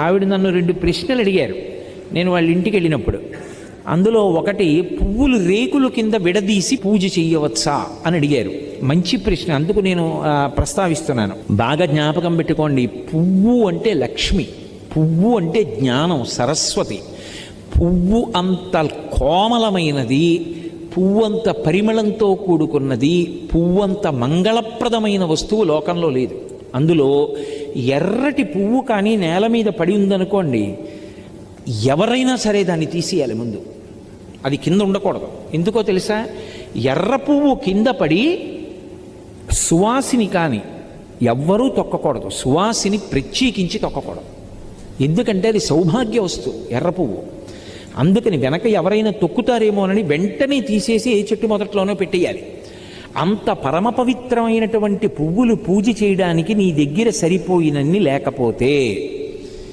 ఆవిడ నన్ను 2 ప్రశ్నలు అడిగారు నేను వాళ్ళ ఇంటికి వెళ్ళినప్పుడు. అందులో ఒకటి, పువ్వులు రేకులు కింద విడదీసి పూజ చెయ్యవచ్చా అని అడిగారు. మంచి ప్రశ్న, అందుకు నేను ప్రస్తావిస్తున్నాను. బాగా జ్ఞాపకం పెట్టుకోండి, పువ్వు అంటే లక్ష్మి, పువ్వు అంటే జ్ఞానం, సరస్వతి. పువ్వు అంత కోమలమైనది, పువ్వంత పరిమళంతో కూడుకున్నది, పువ్వంత మంగళప్రదమైన వస్తువు లోకంలో లేదు. అందులో ఎర్రటి పువ్వు కానీ నేల మీద పడి ఉందనుకోండి, ఎవరైనా సరే దాన్ని తీసేయాలి ముందు, అది కింద ఉండకూడదు. ఎందుకో తెలుసా? ఎర్ర పువ్వు కింద పడి సువాసిని కానీ ఎవ్వరూ తొక్కకూడదు, సువాసిని ప్రత్యేకించి తొక్కకూడదు. ఎందుకంటే అది సౌభాగ్య వస్తువు ఎర్ర పువ్వు. అందుకని వెనక ఎవరైనా తొక్కుతారేమోనని వెంటనే తీసేసి ఏ చెట్టు మొదట్లోనో పెట్టేయాలి. అంత పరమ పవిత్రమైనటువంటి పువ్వులు పూజ చేయడానికి నీ దగ్గర సరిపోయినన్ని లేకపోతే